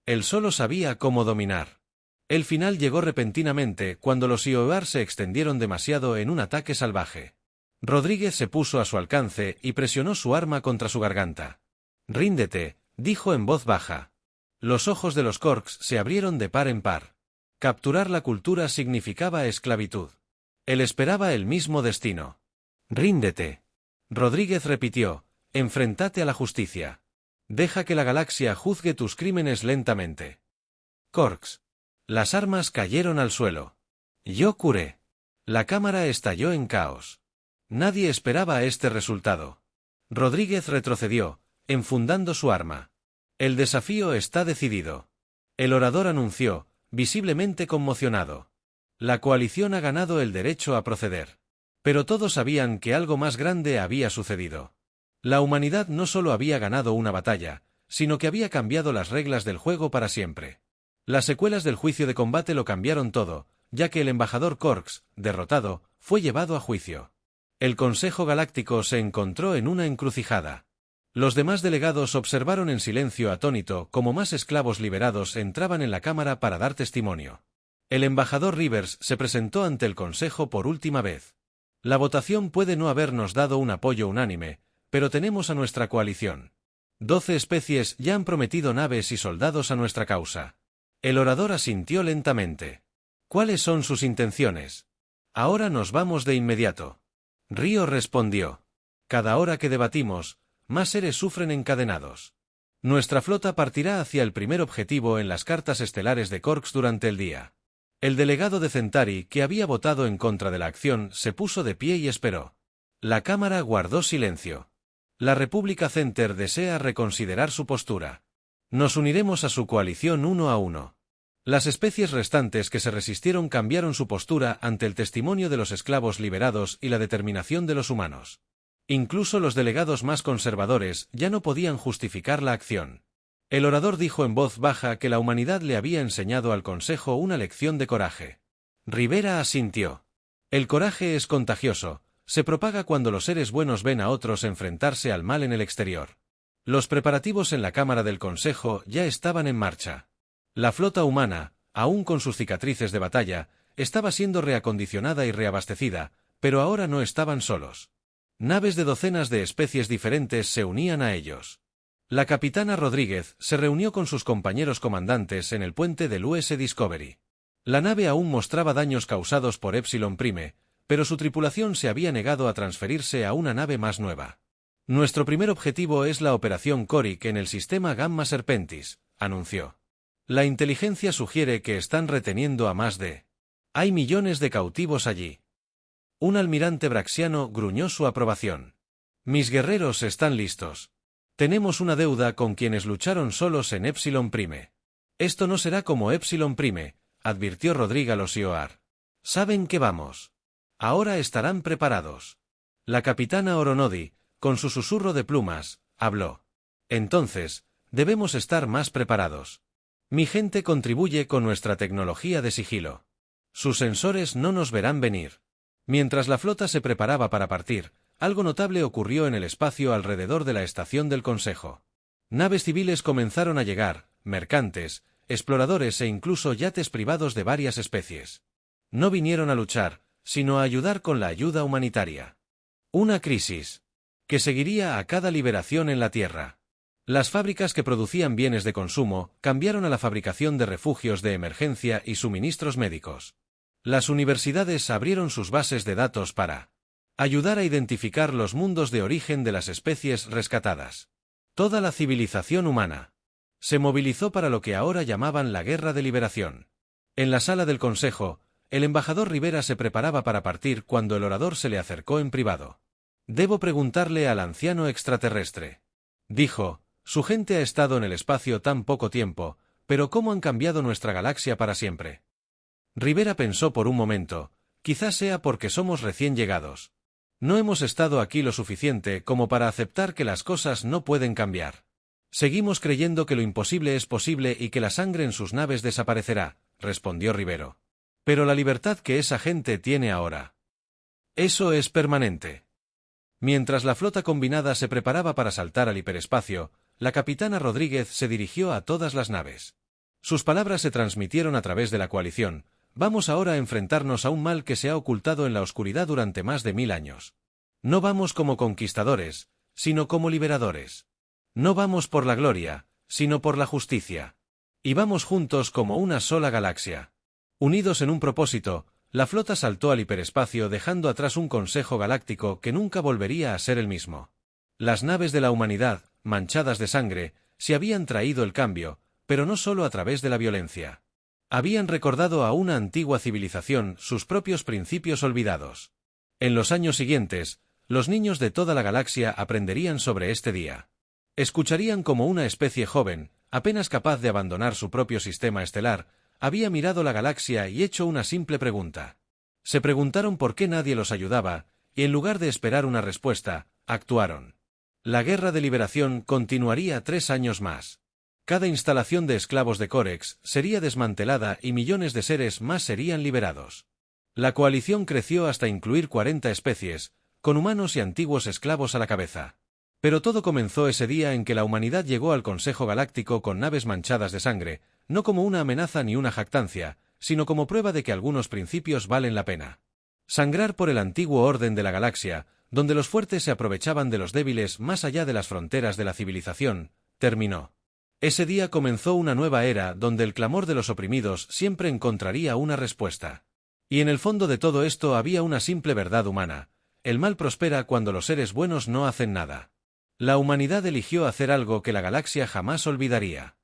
Él solo sabía cómo dominar. El final llegó repentinamente cuando los IOAR se extendieron demasiado en un ataque salvaje. Rodríguez se puso a su alcance y presionó su arma contra su garganta. «Ríndete», dijo en voz baja. Los ojos de los Korgs se abrieron de par en par. Capturar la cultura significaba esclavitud. Él esperaba el mismo destino. «Ríndete». Rodríguez repitió, «Enfréntate a la justicia. Deja que la galaxia juzgue tus crímenes lentamente». Korgs. Las armas cayeron al suelo. Yo curé. La cámara estalló en caos. Nadie esperaba este resultado. Rodríguez retrocedió, enfundando su arma. El desafío está decidido. El orador anunció, visiblemente conmocionado. La coalición ha ganado el derecho a proceder. Pero todos sabían que algo más grande había sucedido. La humanidad no solo había ganado una batalla, sino que había cambiado las reglas del juego para siempre. Las secuelas del juicio de combate lo cambiaron todo, ya que el embajador Korgs, derrotado, fue llevado a juicio. El Consejo Galáctico se encontró en una encrucijada. Los demás delegados observaron en silencio atónito cómo más esclavos liberados entraban en la cámara para dar testimonio. El embajador Rivers se presentó ante el Consejo por última vez. La votación puede no habernos dado un apoyo unánime, pero tenemos a nuestra coalición. 12 especies ya han prometido naves y soldados a nuestra causa. El orador asintió lentamente. ¿Cuáles son sus intenciones? Ahora nos vamos de inmediato. Río respondió. Cada hora que debatimos, más seres sufren encadenados. Nuestra flota partirá hacia el primer objetivo en las cartas estelares de Korgs durante el día. El delegado de Centauri, que había votado en contra de la acción, se puso de pie y esperó. La Cámara guardó silencio. La República Center desea reconsiderar su postura. Nos uniremos a su coalición uno a uno. Las especies restantes que se resistieron cambiaron su postura ante el testimonio de los esclavos liberados y la determinación de los humanos. Incluso los delegados más conservadores ya no podían justificar la acción. El orador dijo en voz baja que la humanidad le había enseñado al Consejo una lección de coraje. Rivera asintió. El coraje es contagioso, se propaga cuando los seres buenos ven a otros enfrentarse al mal en el exterior. Los preparativos en la Cámara del Consejo ya estaban en marcha. La flota humana, aún con sus cicatrices de batalla, estaba siendo reacondicionada y reabastecida, pero ahora no estaban solos. Naves de docenas de especies diferentes se unían a ellos. La capitana Rodríguez se reunió con sus compañeros comandantes en el puente del US Discovery. La nave aún mostraba daños causados por Epsilon Prime, pero su tripulación se había negado a transferirse a una nave más nueva. Nuestro primer objetivo es la Operación Coric en el sistema Gamma Serpentis, anunció. La inteligencia sugiere que están reteniendo a más de... Hay millones de cautivos allí. Un almirante braxiano gruñó su aprobación. Mis guerreros están listos. Tenemos una deuda con quienes lucharon solos en Epsilon Prime. Esto no será como Epsilon Prime, advirtió Rodríguez a los IOAR. Saben que vamos. Ahora estarán preparados. La capitana Oronodi, con su susurro de plumas, habló. Entonces, debemos estar más preparados. Mi gente contribuye con nuestra tecnología de sigilo. Sus sensores no nos verán venir. Mientras la flota se preparaba para partir, algo notable ocurrió en el espacio alrededor de la estación del Consejo. Naves civiles comenzaron a llegar, mercantes, exploradores e incluso yates privados de varias especies. No vinieron a luchar, sino a ayudar con la ayuda humanitaria. Una crisis que seguiría a cada liberación en la Tierra. Las fábricas que producían bienes de consumo cambiaron a la fabricación de refugios de emergencia y suministros médicos. Las universidades abrieron sus bases de datos para ayudar a identificar los mundos de origen de las especies rescatadas. Toda la civilización humana se movilizó para lo que ahora llamaban la Guerra de Liberación. En la sala del Consejo, el embajador Rivera se preparaba para partir cuando el orador se le acercó en privado. Debo preguntarle al anciano extraterrestre. Dijo, su gente ha estado en el espacio tan poco tiempo, pero ¿cómo han cambiado nuestra galaxia para siempre? Rivera pensó por un momento, quizás sea porque somos recién llegados. No hemos estado aquí lo suficiente como para aceptar que las cosas no pueden cambiar. Seguimos creyendo que lo imposible es posible y que la sangre en sus naves desaparecerá, respondió Rivero. Pero la libertad que esa gente tiene ahora. Eso es permanente. Mientras la flota combinada se preparaba para saltar al hiperespacio, la capitana Rodríguez se dirigió a todas las naves. Sus palabras se transmitieron a través de la coalición: vamos ahora a enfrentarnos a un mal que se ha ocultado en la oscuridad durante más de 1000 años. No vamos como conquistadores, sino como liberadores. No vamos por la gloria, sino por la justicia. Y vamos juntos como una sola galaxia. Unidos en un propósito, la flota saltó al hiperespacio dejando atrás un consejo galáctico que nunca volvería a ser el mismo. Las naves de la humanidad, manchadas de sangre, se habían traído el cambio, pero no solo a través de la violencia. Habían recordado a una antigua civilización sus propios principios olvidados. En los años siguientes, los niños de toda la galaxia aprenderían sobre este día. Escucharían cómo una especie joven, apenas capaz de abandonar su propio sistema estelar, había mirado la galaxia y hecho una simple pregunta. Se preguntaron por qué nadie los ayudaba, y en lugar de esperar una respuesta, actuaron. La guerra de liberación continuaría 3 años más. Cada instalación de esclavos de Corex sería desmantelada y millones de seres más serían liberados. La coalición creció hasta incluir 40 especies, con humanos y antiguos esclavos a la cabeza. Pero todo comenzó ese día en que la humanidad llegó al Consejo Galáctico con naves manchadas de sangre, no como una amenaza ni una jactancia, sino como prueba de que algunos principios valen la pena. Sangrar por el antiguo orden de la galaxia, donde los fuertes se aprovechaban de los débiles más allá de las fronteras de la civilización, terminó. Ese día comenzó una nueva era donde el clamor de los oprimidos siempre encontraría una respuesta. Y en el fondo de todo esto había una simple verdad humana: el mal prospera cuando los seres buenos no hacen nada. La humanidad eligió hacer algo que la galaxia jamás olvidaría.